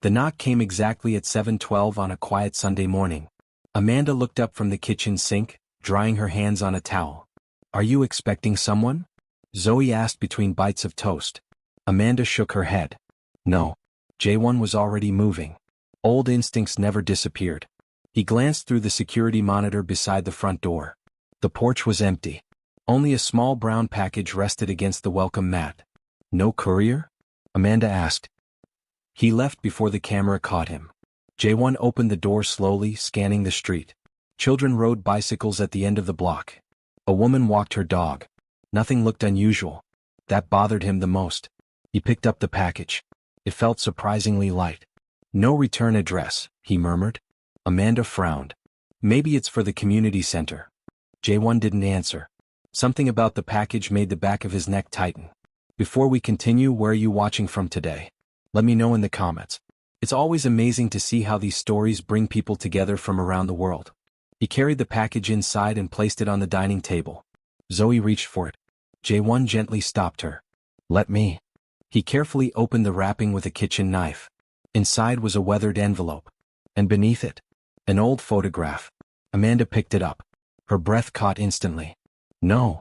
The knock came exactly at 7:12 on a quiet Sunday morning. Amanda looked up from the kitchen sink, drying her hands on a towel. "Are you expecting someone?" Zoe asked between bites of toast. Amanda shook her head. "No." Jae-won was already moving. Old instincts never disappeared. He glanced through the security monitor beside the front door. The porch was empty. Only a small brown package rested against the welcome mat. "No courier?" Amanda asked. He left before the camera caught him. Jae-won opened the door slowly, scanning the street. Children rode bicycles at the end of the block. A woman walked her dog. Nothing looked unusual. That bothered him the most. He picked up the package. It felt surprisingly light. "No return address," he murmured. Amanda frowned. "Maybe it's for the community center." Jae-won didn't answer. Something about the package made the back of his neck tighten. "Before we continue, where are you watching from today? Let me know in the comments. It's always amazing to see how these stories bring people together from around the world." He carried the package inside and placed it on the dining table. Zoe reached for it. Jae-won gently stopped her. "Let me." He carefully opened the wrapping with a kitchen knife. Inside was a weathered envelope. And beneath it, an old photograph. Amanda picked it up. Her breath caught instantly. "No."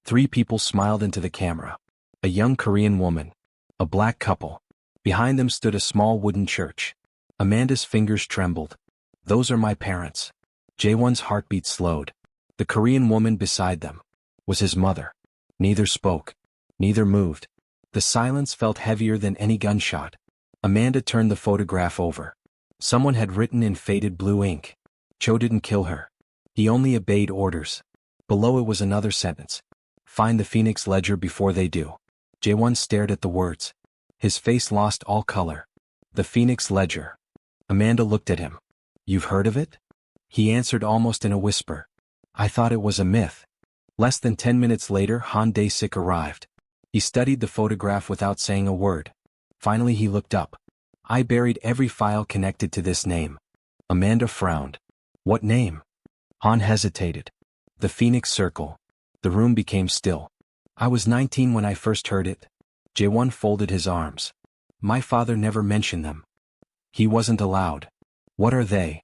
3 people smiled into the camera. A young Korean woman. A black couple. Behind them stood a small wooden church. Amanda's fingers trembled. "Those are my parents." Jae-won's heartbeat slowed. The Korean woman beside them was his mother. Neither spoke. Neither moved. The silence felt heavier than any gunshot. Amanda turned the photograph over. Someone had written in faded blue ink. "Cho didn't kill her. He only obeyed orders." Below it was another sentence. "Find the Phoenix Ledger before they do." Jae-won stared at the words. His face lost all color. "The Phoenix Ledger." Amanda looked at him. "You've heard of it?" He answered almost in a whisper. "I thought it was a myth." Less than 10 minutes later, Han Dae-sik arrived. He studied the photograph without saying a word. Finally he looked up. "I buried every file connected to this name." Amanda frowned. "What name?" Han hesitated. "The Phoenix Circle." The room became still. "I was 19 when I first heard it." Jae-won folded his arms. "My father never mentioned them. He wasn't allowed." "What are they?"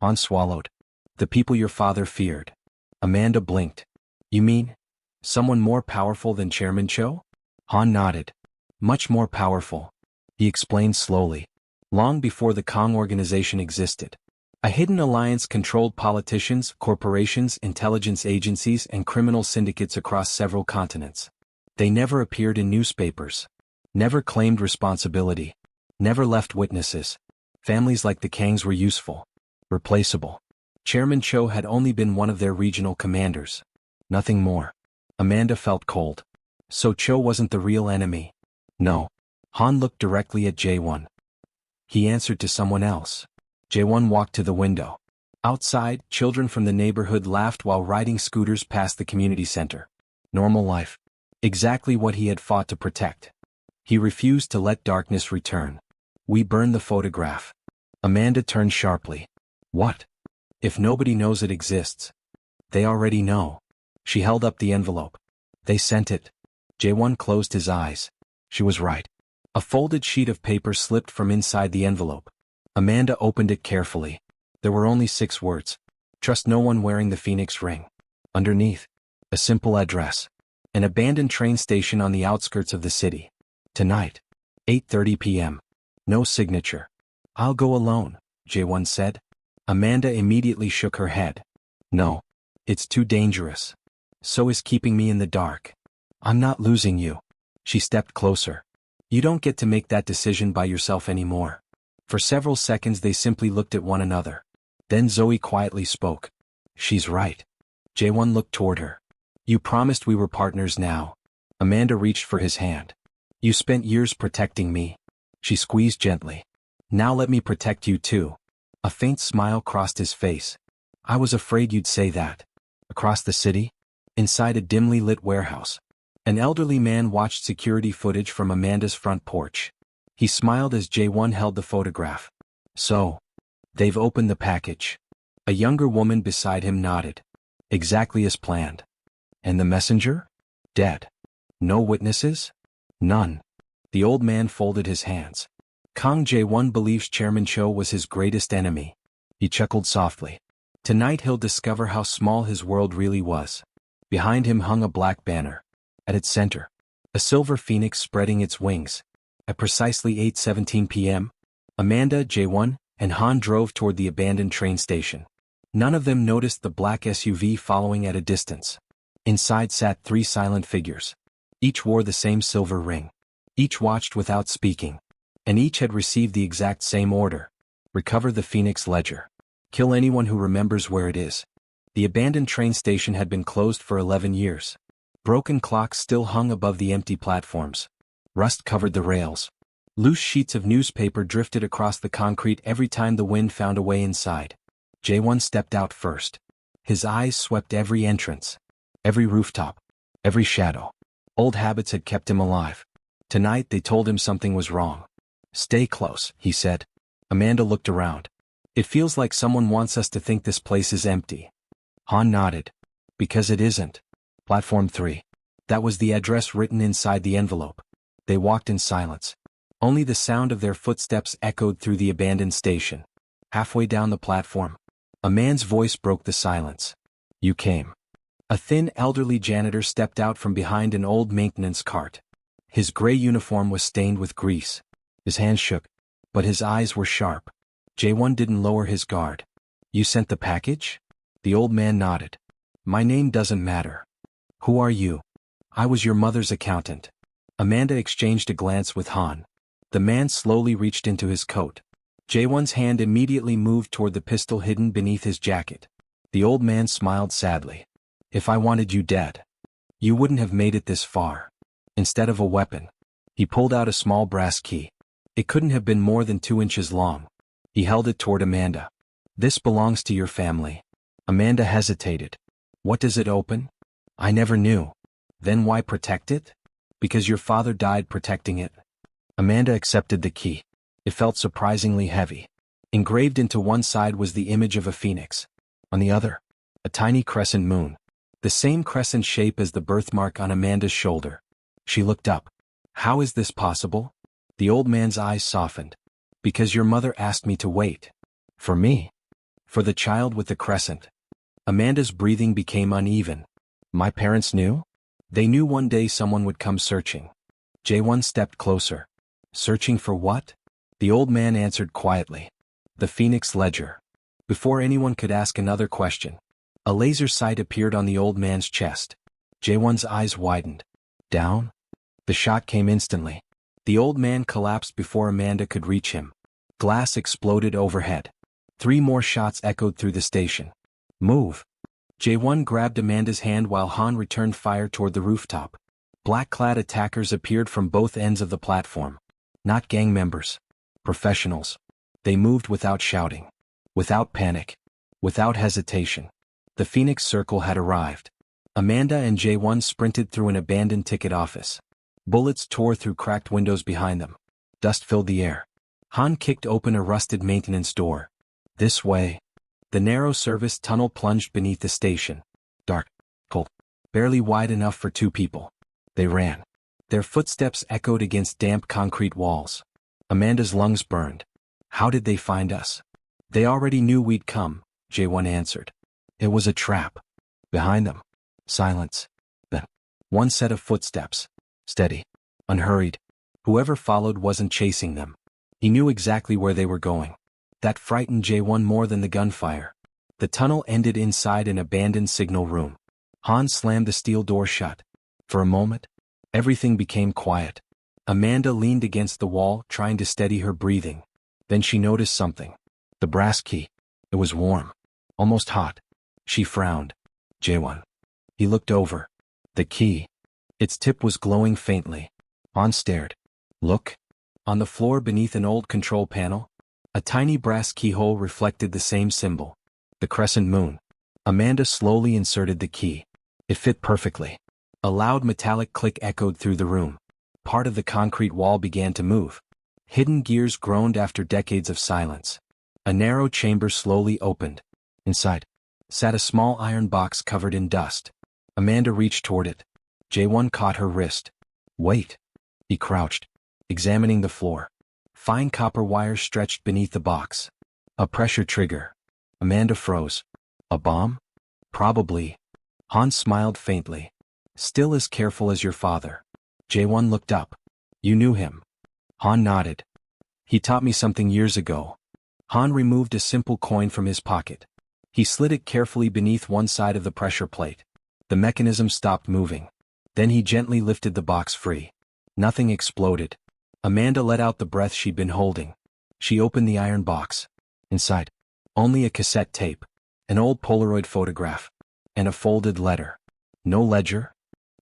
Han swallowed. "The people your father feared." Amanda blinked. "You mean someone more powerful than Chairman Cho?" Han nodded. "Much more powerful." He explained slowly. "Long before the Kang organization existed, a hidden alliance controlled politicians, corporations, intelligence agencies, and criminal syndicates across several continents. They never appeared in newspapers. Never claimed responsibility. Never left witnesses. Families like the Kangs were useful. Replaceable. Chairman Cho had only been one of their regional commanders. Nothing more." Amanda felt cold. "So Cho wasn't the real enemy?" "No." Han looked directly at Jae-won. "He answered to someone else." Jae-won walked to the window. Outside, children from the neighborhood laughed while riding scooters past the community center. Normal life. Exactly what he had fought to protect. He refused to let darkness return. "We burned the photograph." Amanda turned sharply. "What? If nobody knows it exists?" "They already know." She held up the envelope. "They sent it." Jae-won closed his eyes. She was right. A folded sheet of paper slipped from inside the envelope. Amanda opened it carefully. There were only 6 words. "Trust no one wearing the Phoenix ring." Underneath, a simple address. An abandoned train station on the outskirts of the city. "Tonight, 8:30 p.m. No signature." "I'll go alone," Jae-won said. Amanda immediately shook her head. "No. It's too dangerous. So is keeping me in the dark." "I'm not losing you." She stepped closer. "You don't get to make that decision by yourself anymore." For several seconds they simply looked at one another. Then Zoe quietly spoke. "She's right." Jae-won looked toward her. "You promised we were partners now." Amanda reached for his hand. "You spent years protecting me." She squeezed gently. "Now let me protect you too." A faint smile crossed his face. "I was afraid you'd say that." Across the city, inside a dimly lit warehouse, an elderly man watched security footage from Amanda's front porch. He smiled as Jae-won held the photograph. "So, they've opened the package." A younger woman beside him nodded. "Exactly as planned." "And the messenger?" "Dead." "No witnesses?" "None." The old man folded his hands. Kang Jae-won believes Chairman Cho was his greatest enemy. He chuckled softly. Tonight he'll discover how small his world really was. Behind him hung a black banner. At its center, a silver phoenix spreading its wings. At precisely 8:17 p.m., Amanda, Jae-won, and Han drove toward the abandoned train station. None of them noticed the black SUV following at a distance. Inside sat 3 silent figures. Each wore the same silver ring. Each watched without speaking. And each had received the exact same order. Recover the Phoenix Ledger. Kill anyone who remembers where it is. The abandoned train station had been closed for 11 years. Broken clocks still hung above the empty platforms. Rust covered the rails. Loose sheets of newspaper drifted across the concrete every time the wind found a way inside. Jae-won stepped out first. His eyes swept every entrance. Every rooftop. Every shadow. Old habits had kept him alive. Tonight they told him something was wrong. Stay close, he said. Amanda looked around. It feels like someone wants us to think this place is empty. Han nodded. Because it isn't. Platform 3. That was the address written inside the envelope. They walked in silence. Only the sound of their footsteps echoed through the abandoned station. Halfway down the platform, a man's voice broke the silence. You came. A thin elderly janitor stepped out from behind an old maintenance cart. His gray uniform was stained with grease. His hands shook, but his eyes were sharp. Jae-won didn't lower his guard. You sent the package? The old man nodded. My name doesn't matter. Who are you? I was your mother's accountant. Amanda exchanged a glance with Han. The man slowly reached into his coat. Jae-won's hand immediately moved toward the pistol hidden beneath his jacket. The old man smiled sadly. If I wanted you dead, you wouldn't have made it this far. Instead of a weapon, he pulled out a small brass key. It couldn't have been more than 2 inches long. He held it toward Amanda. This belongs to your family. Amanda hesitated. What does it open? I never knew. Then why protect it? Because your father died protecting it. Amanda accepted the key. It felt surprisingly heavy. Engraved into one side was the image of a phoenix. On the other, a tiny crescent moon. The same crescent shape as the birthmark on Amanda's shoulder. She looked up. How is this possible? The old man's eyes softened. Because your mother asked me to wait. For me? For the child with the crescent. Amanda's breathing became uneven. My parents knew? They knew one day someone would come searching. Jae-won stepped closer. Searching for what? The old man answered quietly. The Phoenix Ledger. Before anyone could ask another question, a laser sight appeared on the old man's chest. Jae-won's eyes widened. Down? The shot came instantly. The old man collapsed before Amanda could reach him. Glass exploded overhead. 3 more shots echoed through the station. Move. Jae-won grabbed Amanda's hand while Han returned fire toward the rooftop. Black-clad attackers appeared from both ends of the platform. Not gang members. Professionals. They moved without shouting. Without panic. Without hesitation. The Phoenix Circle had arrived. Amanda and Jae-won sprinted through an abandoned ticket office. Bullets tore through cracked windows behind them. Dust filled the air. Han kicked open a rusted maintenance door. This way. The narrow service tunnel plunged beneath the station. Dark. Cold. Barely wide enough for 2 people. They ran. Their footsteps echoed against damp concrete walls. Amanda's lungs burned. How did they find us? They already knew we'd come, Jae-won answered. It was a trap. Behind them. Silence. Then. One set of footsteps. Steady. Unhurried. Whoever followed wasn't chasing them. He knew exactly where they were going. That frightened Jae-won more than the gunfire. The tunnel ended inside an abandoned signal room. Han slammed the steel door shut. For a moment, everything became quiet. Amanda leaned against the wall, trying to steady her breathing. Then she noticed something. The brass key. It was warm. Almost hot. She frowned. Jae-won. He looked over. The key. Its tip was glowing faintly. Han stared. Look. On the floor beneath an old control panel, a tiny brass keyhole reflected the same symbol. The crescent moon. Amanda slowly inserted the key. It fit perfectly. A loud metallic click echoed through the room. Part of the concrete wall began to move. Hidden gears groaned after decades of silence. A narrow chamber slowly opened. Inside sat a small iron box covered in dust. Amanda reached toward it. Jae-won caught her wrist. Wait. He crouched, examining the floor. Fine copper wires stretched beneath the box. A pressure trigger. Amanda froze. A bomb? Probably. Han smiled faintly. Still as careful as your father. Jae-won looked up. You knew him. Han nodded. He taught me something years ago. Han removed a simple coin from his pocket. He slid it carefully beneath one side of the pressure plate. The mechanism stopped moving. Then he gently lifted the box free. Nothing exploded. Amanda let out the breath she'd been holding. She opened the iron box. Inside, only a cassette tape, an old Polaroid photograph, and a folded letter. No ledger?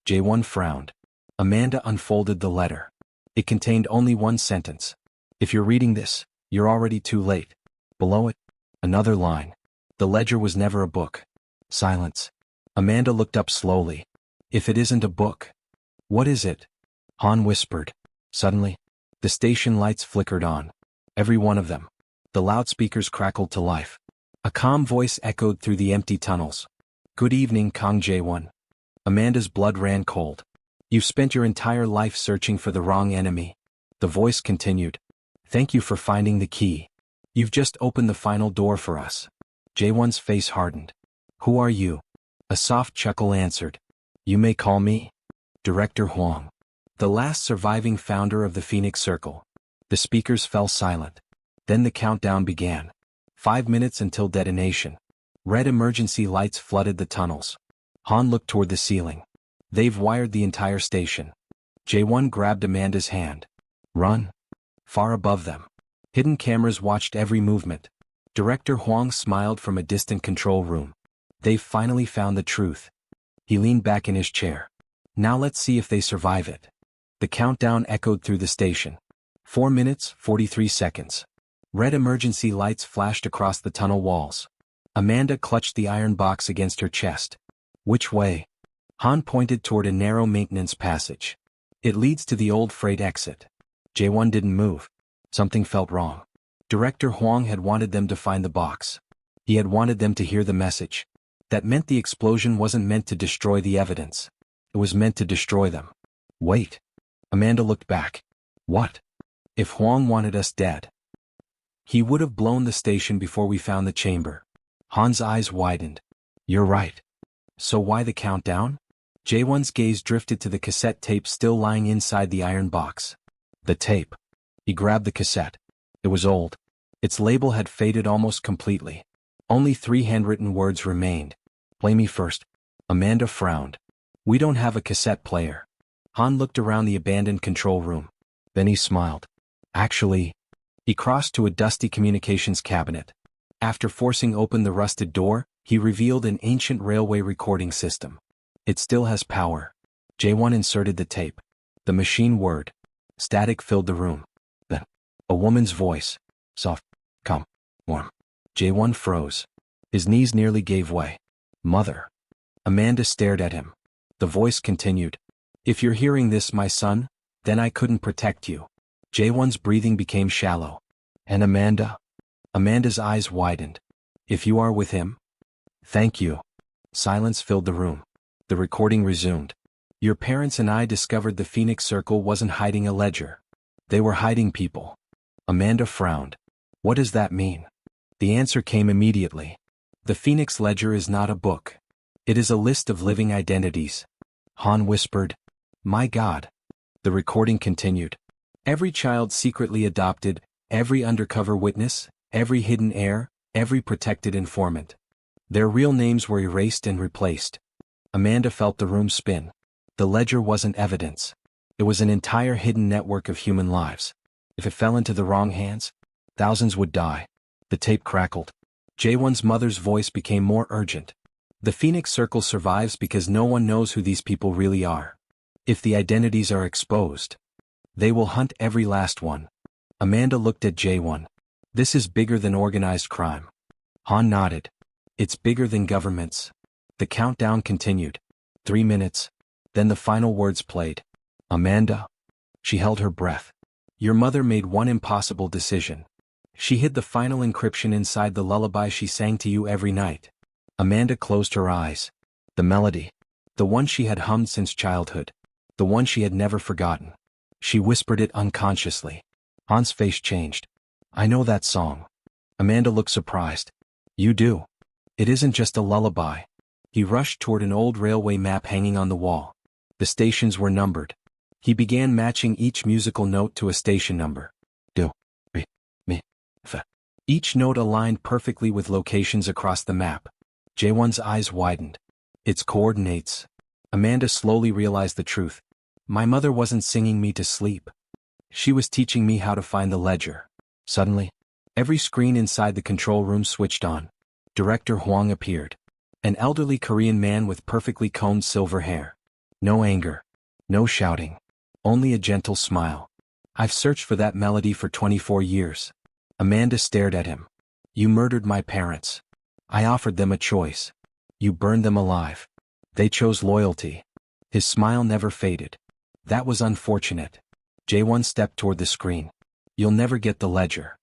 Jae-won frowned. Amanda unfolded the letter. It contained only one sentence. If you're reading this, you're already too late. Below it, another line. The ledger was never a book. Silence. Amanda looked up slowly. If it isn't a book, what is it? Han whispered. Suddenly, the station lights flickered on. Every one of them. The loudspeakers crackled to life. A calm voice echoed through the empty tunnels. Good evening, Kang Jae-won. Amanda's blood ran cold. You've spent your entire life searching for the wrong enemy. The voice continued. Thank you for finding the key. You've just opened the final door for us. Jae-won's face hardened. Who are you? A soft chuckle answered. You may call me Director Huang, the last surviving founder of the Phoenix Circle. The speakers fell silent. Then the countdown began. 5 minutes until detonation. Red emergency lights flooded the tunnels. Han looked toward the ceiling. They've wired the entire station. Jae-won grabbed Amanda's hand. Run. Far above them. Hidden cameras watched every movement. Director Huang smiled from a distant control room. They've finally found the truth. He leaned back in his chair. Now let's see if they survive it. The countdown echoed through the station. 4 minutes, 43 seconds. Red emergency lights flashed across the tunnel walls. Amanda clutched the iron box against her chest. Which way? Han pointed toward a narrow maintenance passage. It leads to the old freight exit. Jae-won didn't move. Something felt wrong. Director Huang had wanted them to find the box. He had wanted them to hear the message. That meant the explosion wasn't meant to destroy the evidence. It was meant to destroy them. Wait. Amanda looked back. What? If Huang wanted us dead, he would have blown the station before we found the chamber. Han's eyes widened. You're right. So why the countdown? Jae-won's gaze drifted to the cassette tape still lying inside the iron box. The tape. He grabbed the cassette. It was old. Its label had faded almost completely. Only 3 handwritten words remained. Play me first. Amanda frowned. We don't have a cassette player. Han looked around the abandoned control room. Then he smiled. Actually, he crossed to a dusty communications cabinet. After forcing open the rusted door, he revealed an ancient railway recording system. It still has power. Jae-won inserted the tape. The machine whirred. Static filled the room. Then, a woman's voice. Soft, calm, warm. Jae-won froze. His knees nearly gave way. Mother. Amanda stared at him. The voice continued. If you're hearing this, my son, then I couldn't protect you. Jae-won's breathing became shallow. And Amanda? Amanda's eyes widened. If you are with him? Thank you. Silence filled the room. The recording resumed. Your parents and I discovered the Phoenix Circle wasn't hiding a ledger. They were hiding people. Amanda frowned. What does that mean? The answer came immediately. The Phoenix Ledger is not a book. It is a list of living identities. Han whispered. My God. The recording continued. Every child secretly adopted, every undercover witness, every hidden heir, every protected informant. Their real names were erased and replaced. Amanda felt the room spin. The ledger wasn't evidence. It was an entire hidden network of human lives. If it fell into the wrong hands, thousands would die. The tape crackled. Jae-won's mother's voice became more urgent. The Phoenix Circle survives because no one knows who these people really are. If the identities are exposed, they will hunt every last one. Amanda looked at Jae-won. This is bigger than organized crime. Han nodded. It's bigger than governments. The countdown continued. 3 minutes. Then the final words played. Amanda. She held her breath. Your mother made one impossible decision. She hid the final encryption inside the lullaby she sang to you every night. Amanda closed her eyes. The melody. The one she had hummed since childhood. The one she had never forgotten. She whispered it unconsciously. Han's face changed. I know that song. Amanda looked surprised. You do? It isn't just a lullaby. He rushed toward an old railway map hanging on the wall. The stations were numbered. He began matching each musical note to a station number. Do, re, mi, fa. Each note aligned perfectly with locations across the map. Jae-won's eyes widened. Its coordinates. Amanda slowly realized the truth. My mother wasn't singing me to sleep. She was teaching me how to find the ledger. Suddenly, every screen inside the control room switched on. Director Hwang appeared. An elderly Korean man with perfectly combed silver hair. No anger. No shouting. Only a gentle smile. I've searched for that melody for 24 years. Amanda stared at him. You murdered my parents. I offered them a choice. You burned them alive. They chose loyalty. His smile never faded. That was unfortunate. Jae-won stepped toward the screen. You'll never get the ledger.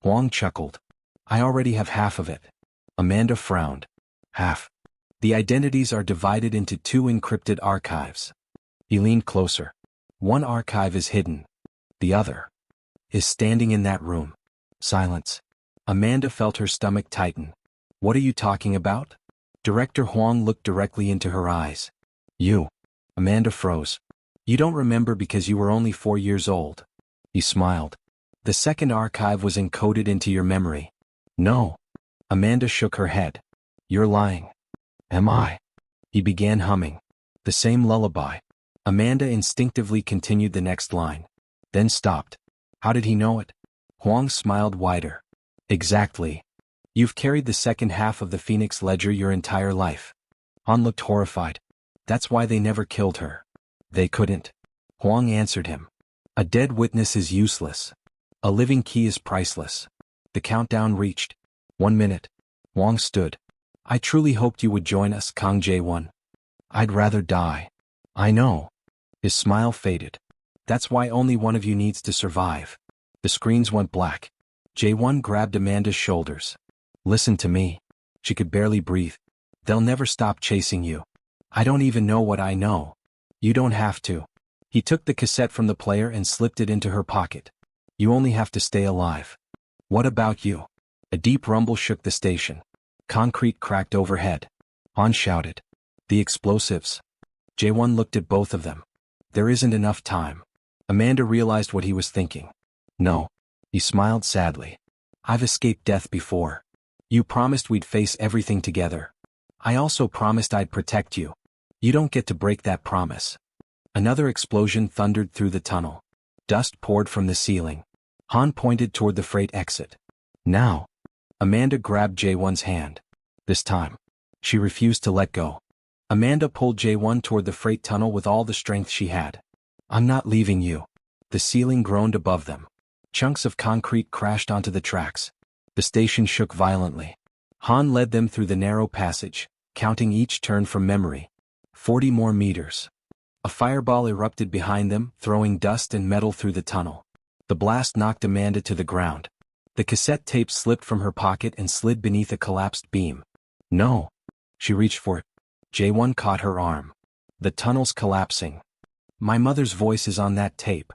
Hwang chuckled. I already have half of it. Amanda frowned. Half. The identities are divided into 2 encrypted archives. He leaned closer. One archive is hidden. The other is standing in that room. Silence. Amanda felt her stomach tighten. What are you talking about? Director Hwang looked directly into her eyes. You. Amanda froze. You don't remember because you were only 4 years old. He smiled. The second archive was encoded into your memory. No. Amanda shook her head. You're lying. Am I? He began humming. The same lullaby. Amanda instinctively continued the next line. Then stopped. How did he know it? Hwang smiled wider. Exactly. You've carried the second half of the Phoenix Ledger your entire life. Han looked horrified. That's why they never killed her. They couldn't. Hwang answered him. A dead witness is useless. A living key is priceless. The countdown reached. 1 minute. Hwang stood. I truly hoped you would join us, Kang Jae-won. I'd rather die. I know. His smile faded. That's why only one of you needs to survive. The screens went black. Jae-won grabbed Amanda's shoulders. Listen to me. She could barely breathe. They'll never stop chasing you. I don't even know what I know. You don't have to. He took the cassette from the player and slipped it into her pocket. You only have to stay alive. What about you? A deep rumble shook the station. Concrete cracked overhead. Han shouted. The explosives. Jae-won looked at both of them. There isn't enough time. Amanda realized what he was thinking. No. He smiled sadly. I've escaped death before. You promised we'd face everything together. I also promised I'd protect you. You don't get to break that promise. Another explosion thundered through the tunnel. Dust poured from the ceiling. Han pointed toward the freight exit. Now. Amanda grabbed Jae-won's hand. This time. She refused to let go. Amanda pulled Jae-won toward the freight tunnel with all the strength she had. I'm not leaving you. The ceiling groaned above them. Chunks of concrete crashed onto the tracks. The station shook violently. Han led them through the narrow passage, counting each turn from memory. 40 more meters. A fireball erupted behind them, throwing dust and metal through the tunnel. The blast knocked Amanda to the ground. The cassette tape slipped from her pocket and slid beneath a collapsed beam. No. She reached for it. Jae-won caught her arm. The tunnel's collapsing. My mother's voice is on that tape.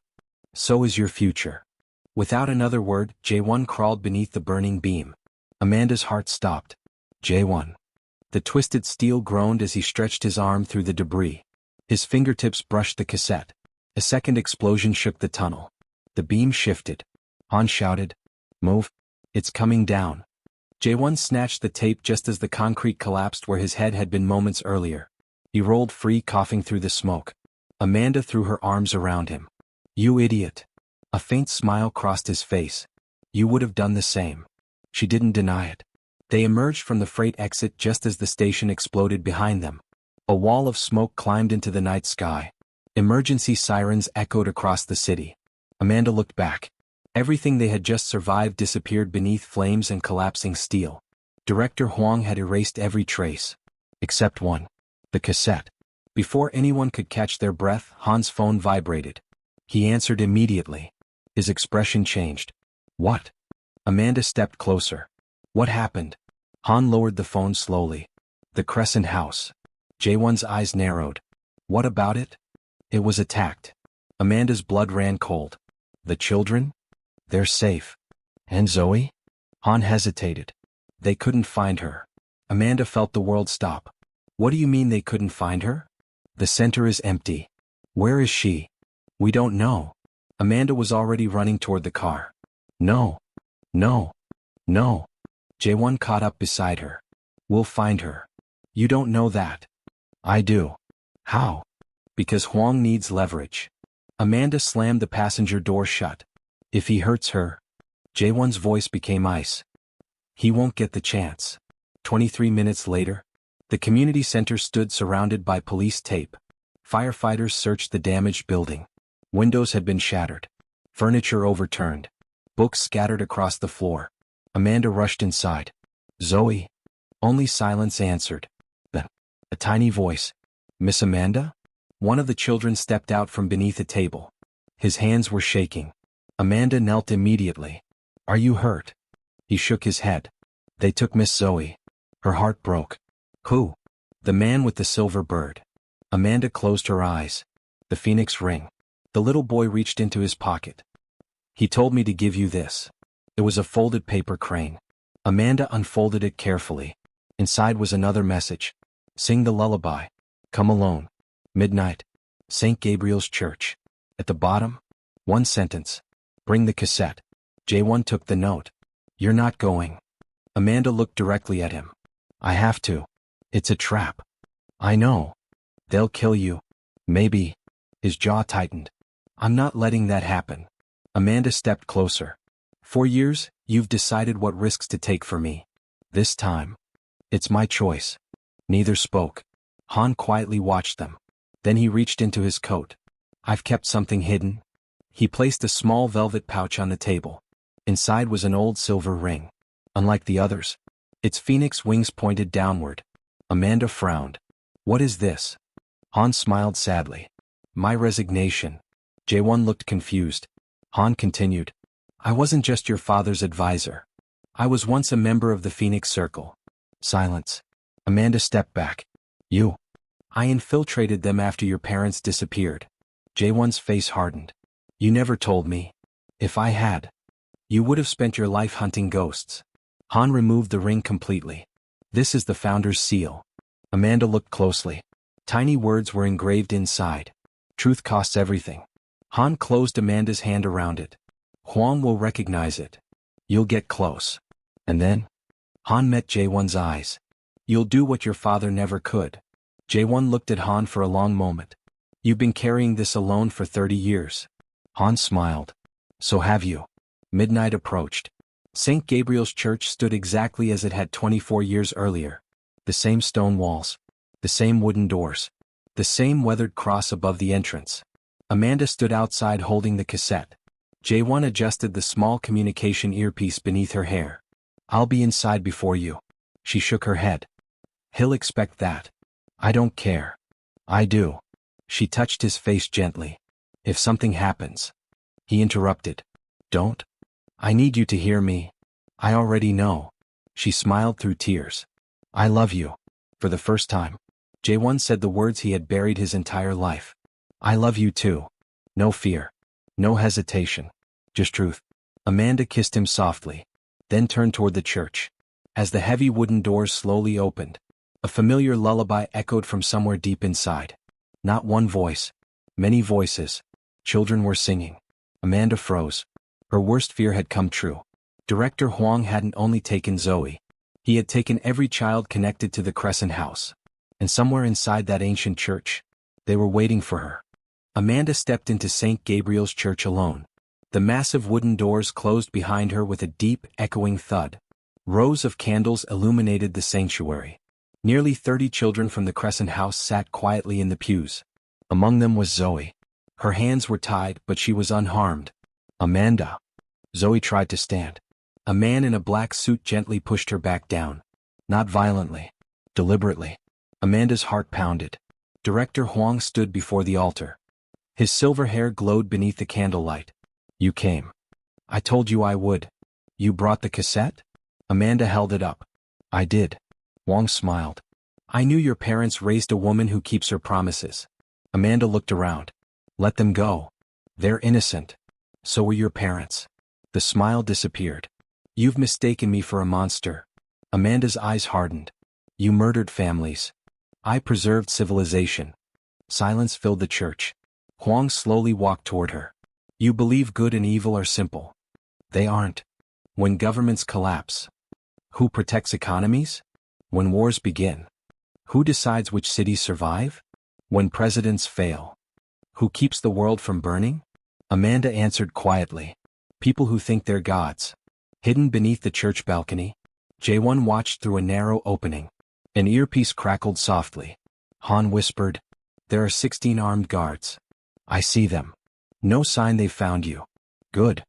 So is your future. Without another word, Jae-won crawled beneath the burning beam. Amanda's heart stopped. Jae-won. The twisted steel groaned as he stretched his arm through the debris. His fingertips brushed the cassette. A second explosion shook the tunnel. The beam shifted. Han shouted, Move. It's coming down. Jae-won snatched the tape just as the concrete collapsed where his head had been moments earlier. He rolled free, coughing through the smoke. Amanda threw her arms around him. You idiot. A faint smile crossed his face. You would have done the same. She didn't deny it. They emerged from the freight exit just as the station exploded behind them. A wall of smoke climbed into the night sky. Emergency sirens echoed across the city. Amanda looked back. Everything they had just survived disappeared beneath flames and collapsing steel. Director Hwang had erased every trace. Except one. The cassette. Before anyone could catch their breath, Han's phone vibrated. He answered immediately. His expression changed. What? Amanda stepped closer. What happened? Han lowered the phone slowly. The Crescent House. Jae-won's eyes narrowed. What about it? It was attacked. Amanda's blood ran cold. The children? They're safe. And Zoe? Han hesitated. They couldn't find her. Amanda felt the world stop. What do you mean they couldn't find her? The center is empty. Where is she? We don't know. Amanda was already running toward the car. No. No. No. Jae-won caught up beside her. We'll find her. You don't know that. I do. How? Because Hwang needs leverage. Amanda slammed the passenger door shut. If he hurts her. Jae-won's voice became ice. He won't get the chance. 23 minutes later, the community center stood surrounded by police tape. Firefighters searched the damaged building. Windows had been shattered. Furniture overturned. Books scattered across the floor. Amanda rushed inside. Zoe? Only silence answered. A tiny voice. Miss Amanda? One of the children stepped out from beneath a table. His hands were shaking. Amanda knelt immediately. Are you hurt? He shook his head. They took Miss Zoe. Her heart broke. Who? The man with the silver bird. Amanda closed her eyes. The phoenix ring. The little boy reached into his pocket. He told me to give you this. It was a folded paper crane. Amanda unfolded it carefully. Inside was another message. Sing the lullaby. Come alone. Midnight. St. Gabriel's Church. At the bottom, one sentence. Bring the cassette. Jae-won took the note. You're not going. Amanda looked directly at him. I have to. It's a trap. I know. They'll kill you. Maybe. His jaw tightened. I'm not letting that happen. Amanda stepped closer. For years, you've decided what risks to take for me. This time, it's my choice. Neither spoke. Han quietly watched them. Then he reached into his coat. I've kept something hidden. He placed a small velvet pouch on the table. Inside was an old silver ring. Unlike the others, its phoenix wings pointed downward. Amanda frowned. What is this? Han smiled sadly. My resignation. Jae-won looked confused. Han continued. I wasn't just your father's advisor. I was once a member of the Phoenix Circle. Silence. Amanda stepped back. You. I infiltrated them after your parents disappeared. Jae-won's face hardened. You never told me. If I had, you would have spent your life hunting ghosts. Han removed the ring completely. This is the founder's seal. Amanda looked closely. Tiny words were engraved inside. Truth costs everything. Han closed Amanda's hand around it. Hwang will recognize it. You'll get close. And then? Han met Jae-won's eyes. You'll do what your father never could. Jae-won looked at Han for a long moment. You've been carrying this alone for 30 years. Han smiled. So have you. Midnight approached. St. Gabriel's Church stood exactly as it had 24 years earlier. The same stone walls. The same wooden doors. The same weathered cross above the entrance. Amanda stood outside holding the cassette. Jae-won adjusted the small communication earpiece beneath her hair. I'll be inside before you. She shook her head. He'll expect that. I don't care. I do. She touched his face gently. If something happens. He interrupted. Don't. I need you to hear me. I already know. She smiled through tears. I love you. For the first time. Jae-won said the words he had buried his entire life. I love you too. No fear. No hesitation. Just truth. Amanda kissed him softly. Then turned toward the church. As the heavy wooden doors slowly opened, a familiar lullaby echoed from somewhere deep inside. Not one voice. Many voices. Children were singing. Amanda froze. Her worst fear had come true. Director Hwang hadn't only taken Zoe. He had taken every child connected to the Crescent House. And somewhere inside that ancient church, they were waiting for her. Amanda stepped into St. Gabriel's Church alone. The massive wooden doors closed behind her with a deep, echoing thud. Rows of candles illuminated the sanctuary. Nearly 30 children from the Crescent House sat quietly in the pews. Among them was Zoe. Her hands were tied, but she was unharmed. Amanda. Zoe tried to stand. A man in a black suit gently pushed her back down. Not violently. Deliberately. Amanda's heart pounded. Director Hwang stood before the altar. His silver hair glowed beneath the candlelight. You came. I told you I would. You brought the cassette? Amanda held it up. I did. Hwang smiled. I knew your parents raised a woman who keeps her promises. Amanda looked around. Let them go. They're innocent. So were your parents. The smile disappeared. You've mistaken me for a monster. Amanda's eyes hardened. You murdered families. I preserved civilization. Silence filled the church. Huang slowly walked toward her. You believe good and evil are simple. They aren't. When governments collapse. Who protects economies? When wars begin. Who decides which cities survive? When presidents fail. Who keeps the world from burning? Amanda answered quietly. People who think they're gods. Hidden beneath the church balcony, Jae-won watched through a narrow opening. An earpiece crackled softly. Han whispered, there are 16 armed guards. I see them. No sign they've found you. Good.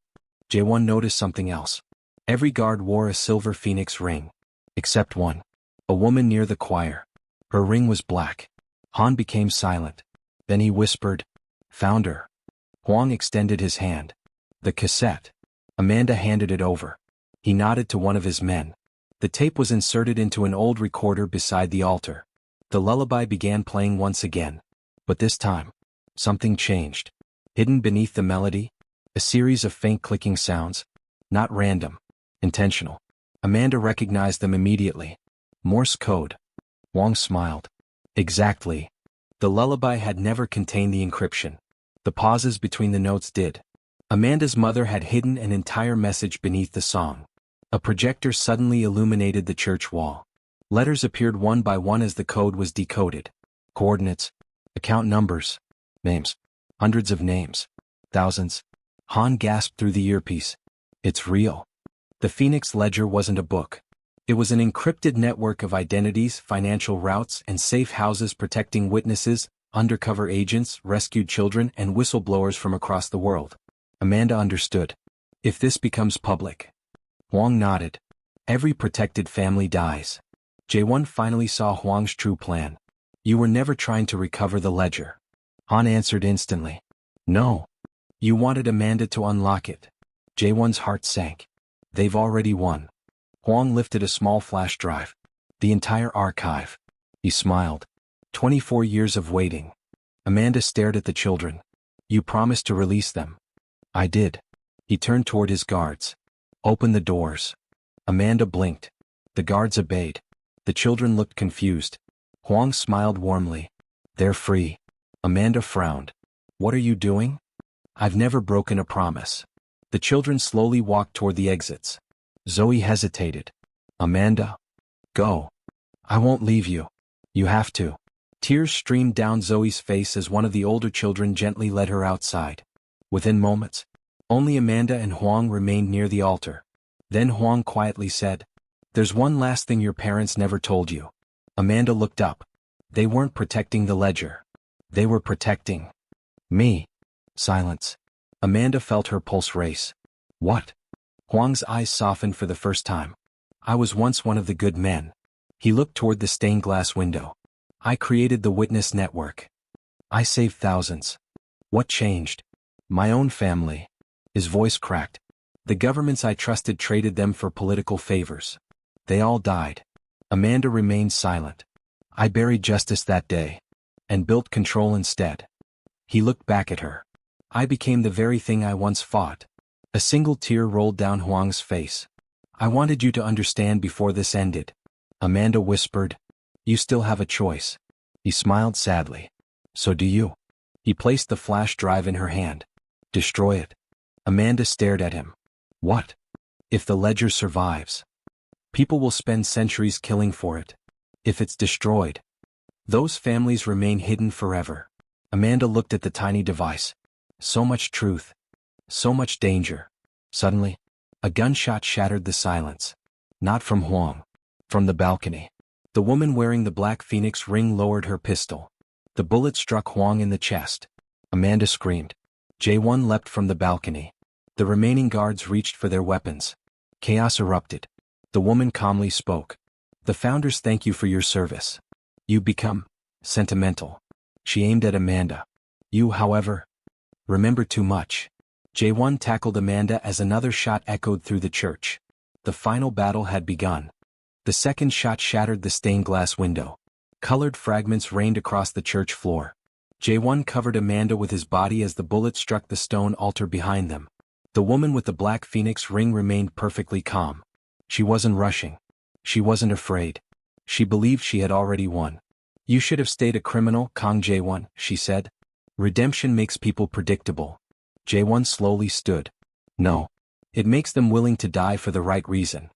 Jae-won noticed something else. Every guard wore a silver phoenix ring. Except one. A woman near the choir. Her ring was black. Han became silent. Then he whispered, found her. Huang extended his hand. The cassette. Amanda handed it over. He nodded to one of his men. The tape was inserted into an old recorder beside the altar. The lullaby began playing once again. But this time, something changed. Hidden beneath the melody, a series of faint clicking sounds. Not random. Intentional. Amanda recognized them immediately. Morse code. Huang smiled. Exactly. The lullaby had never contained the encryption. The pauses between the notes did. Amanda's mother had hidden an entire message beneath the song. A projector suddenly illuminated the church wall. Letters appeared one by one as the code was decoded. Coordinates, account numbers, names, hundreds of names, thousands. Han gasped through the earpiece. It's real. The Phoenix Ledger wasn't a book. It was an encrypted network of identities, financial routes, and safe houses protecting witnesses, undercover agents, rescued children, and whistleblowers from across the world. Amanda understood. If this becomes public. Huang nodded. Every protected family dies. Jae-won finally saw Huang's true plan. You were never trying to recover the ledger. Han answered instantly. No. You wanted Amanda to unlock it. Jae-won's heart sank. They've already won. Huang lifted a small flash drive. The entire archive. He smiled. 24 years of waiting. Amanda stared at the children. You promised to release them. I did. He turned toward his guards. Open the doors. Amanda blinked. The guards obeyed. The children looked confused. Huang smiled warmly. They're free. Amanda frowned. What are you doing? I've never broken a promise. The children slowly walked toward the exits. Zoe hesitated. Amanda? Go. I won't leave you. You have to. Tears streamed down Zoe's face as one of the older children gently led her outside. Within moments, only Amanda and Huang remained near the altar. Then Huang quietly said, there's one last thing your parents never told you. Amanda looked up. They weren't protecting the ledger. They were protecting me. Silence. Amanda felt her pulse race. What? Huang's eyes softened for the first time. I was once one of the good men. He looked toward the stained glass window. I created the witness network. I saved thousands. What changed? My own family. His voice cracked. The governments I trusted traded them for political favors. They all died. Amanda remained silent. I buried justice that day. And built control instead. He looked back at her. I became the very thing I once fought. A single tear rolled down Huang's face. I wanted you to understand before this ended. Amanda whispered. You still have a choice. He smiled sadly. So do you. He placed the flash drive in her hand. Destroy it. Amanda stared at him. What? If the ledger survives? People will spend centuries killing for it. If it's destroyed, those families remain hidden forever. Amanda looked at the tiny device. So much truth. So much danger. Suddenly, a gunshot shattered the silence. Not from Huang. From the balcony. The woman wearing the black phoenix ring lowered her pistol. The bullet struck Huang in the chest. Amanda screamed. Jae-won leapt from the balcony. The remaining guards reached for their weapons. Chaos erupted. The woman calmly spoke. The founders thank you for your service. You become sentimental. She aimed at Amanda. You, however, remember too much. Jae-won tackled Amanda as another shot echoed through the church. The final battle had begun. The second shot shattered the stained glass window. Colored fragments rained across the church floor. Jae-won covered Amanda with his body as the bullet struck the stone altar behind them. The woman with the black phoenix ring remained perfectly calm. She wasn't rushing. She wasn't afraid. She believed she had already won. You should have stayed a criminal, Kang Jae-won, she said. Redemption makes people predictable. Jae-won slowly stood. No. It makes them willing to die for the right reason.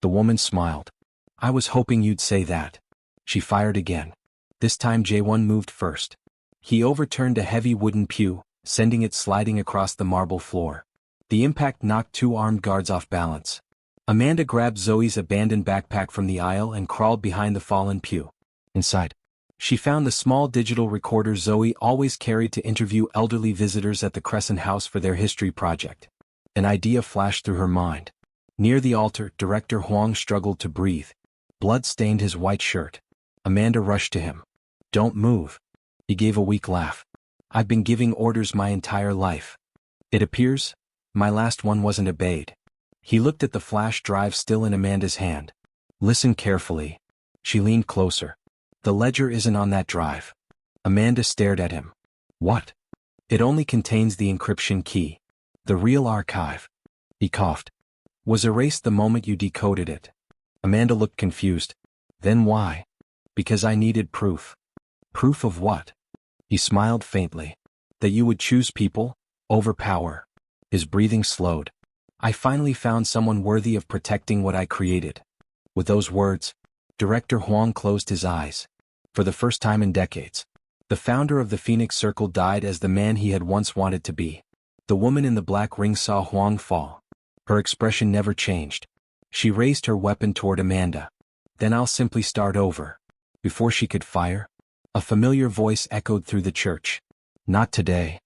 The woman smiled. I was hoping you'd say that. She fired again. This time Jae-won moved first. He overturned a heavy wooden pew, sending it sliding across the marble floor. The impact knocked two armed guards off balance. Amanda grabbed Zoe's abandoned backpack from the aisle and crawled behind the fallen pew. Inside, she found the small digital recorder Zoe always carried to interview elderly visitors at the Crescent House for their history project. An idea flashed through her mind. Near the altar, Director Hwang struggled to breathe. Blood stained his white shirt. Amanda rushed to him. Don't move. He gave a weak laugh. I've been giving orders my entire life. It appears, my last one wasn't obeyed. He looked at the flash drive still in Amanda's hand. Listen carefully. She leaned closer. The ledger isn't on that drive. Amanda stared at him. What? It only contains the encryption key. The real archive. He coughed. Was erased the moment you decoded it. Amanda looked confused. Then why? Because I needed proof. Proof of what? He smiled faintly. That you would choose people, over power. His breathing slowed. I finally found someone worthy of protecting what I created. With those words, Director Hwang closed his eyes. For the first time in decades, the founder of the Phoenix Circle died as the man he had once wanted to be. The woman in the black ring saw Hwang fall. Her expression never changed. She raised her weapon toward Amanda. Then I'll simply start over. Before she could fire, a familiar voice echoed through the church. Not today.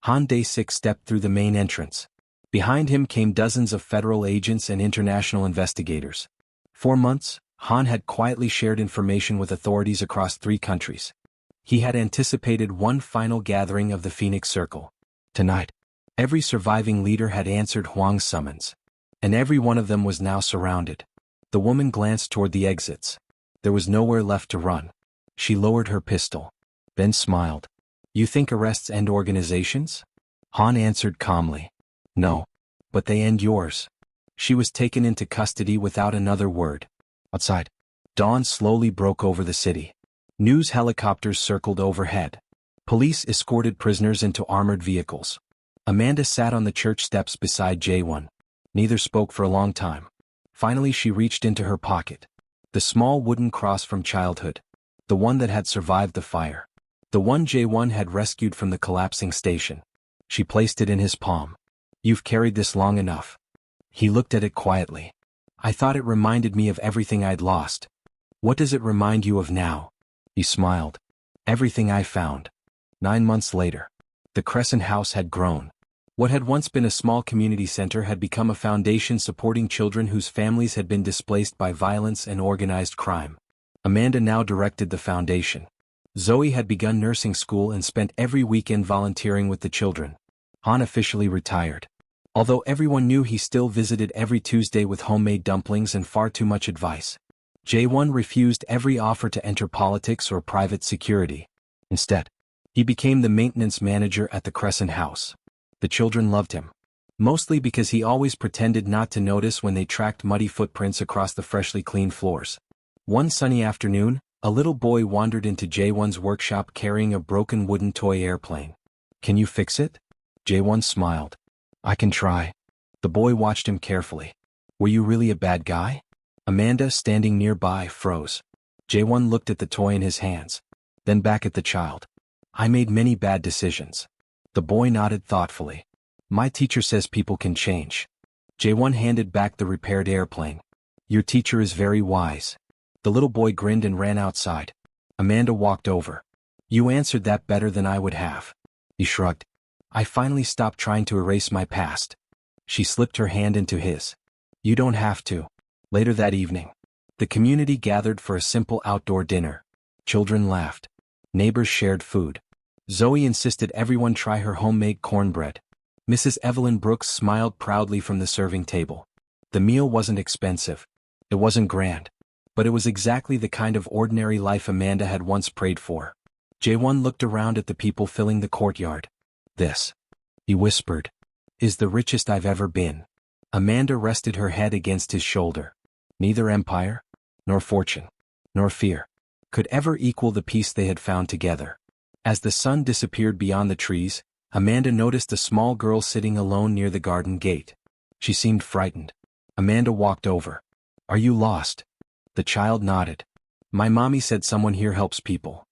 Han Dae-sik stepped through the main entrance. Behind him came dozens of federal agents and international investigators. For months, Han had quietly shared information with authorities across 3 countries. He had anticipated one final gathering of the Phoenix Circle. Tonight, every surviving leader had answered Hwang's summons. And every one of them was now surrounded. The woman glanced toward the exits. There was nowhere left to run. She lowered her pistol. Then smiled. You think arrests end organizations? Han answered calmly. No. But they end yours. She was taken into custody without another word. Outside, dawn slowly broke over the city. News helicopters circled overhead. Police escorted prisoners into armored vehicles. Amanda sat on the church steps beside Jae-won. Neither spoke for a long time. Finally she reached into her pocket. The small wooden cross from childhood. The one that had survived the fire. The one Jae-won had rescued from the collapsing station. She placed it in his palm. You've carried this long enough. He looked at it quietly. I thought it reminded me of everything I'd lost. What does it remind you of now? He smiled. Everything I found. 9 months later, the Crescent House had grown. What had once been a small community center had become a foundation supporting children whose families had been displaced by violence and organized crime. Amanda now directed the foundation. Zoe had begun nursing school and spent every weekend volunteering with the children. Han officially retired. Although everyone knew he still visited every Tuesday with homemade dumplings and far too much advice. Jae-won refused every offer to enter politics or private security. Instead, he became the maintenance manager at the Crescent House. The children loved him. Mostly because he always pretended not to notice when they tracked muddy footprints across the freshly cleaned floors. One sunny afternoon, a little boy wandered into Jae-won's workshop carrying a broken wooden toy airplane. Can you fix it? Jae-won smiled. I can try. The boy watched him carefully. Were you really a bad guy? Amanda, standing nearby, froze. Jae-won looked at the toy in his hands. Then back at the child. I made many bad decisions. The boy nodded thoughtfully. My teacher says people can change. Jae-won handed back the repaired airplane. Your teacher is very wise. The little boy grinned and ran outside. Amanda walked over. You answered that better than I would have. He shrugged. I finally stopped trying to erase my past. She slipped her hand into his. You don't have to. Later that evening, the community gathered for a simple outdoor dinner. Children laughed. Neighbors shared food. Zoe insisted everyone try her homemade cornbread. Mrs. Evelyn Brooks smiled proudly from the serving table. The meal wasn't expensive. It wasn't grand. But it was exactly the kind of ordinary life Amanda had once prayed for. Jae-won looked around at the people filling the courtyard. This, he whispered, is the richest I've ever been. Amanda rested her head against his shoulder. Neither empire, nor fortune, nor fear, could ever equal the peace they had found together. As the sun disappeared beyond the trees, Amanda noticed a small girl sitting alone near the garden gate. She seemed frightened. Amanda walked over. "Are you lost?" The child nodded. "My mommy said someone here helps people."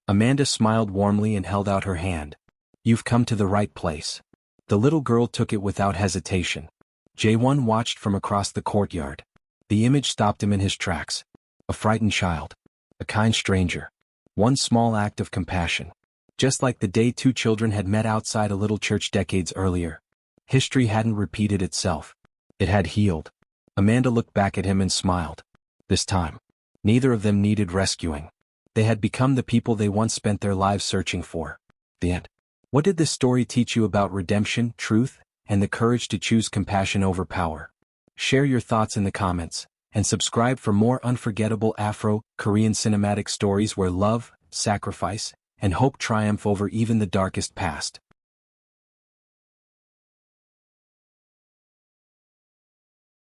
Amanda smiled warmly and held out her hand. "You've come to the right place." The little girl took it without hesitation. Jae-won watched from across the courtyard. The image stopped him in his tracks. A frightened child. A kind stranger. One small act of compassion. Just like the day two children had met outside a little church decades earlier. History hadn't repeated itself. It had healed. Amanda looked back at him and smiled. This time, neither of them needed rescuing. They had become the people they once spent their lives searching for. The end. What did this story teach you about redemption, truth, and the courage to choose compassion over power? Share your thoughts in the comments, and subscribe for more unforgettable Afro-Korean cinematic stories where love, sacrifice, and hope triumph over even the darkest past.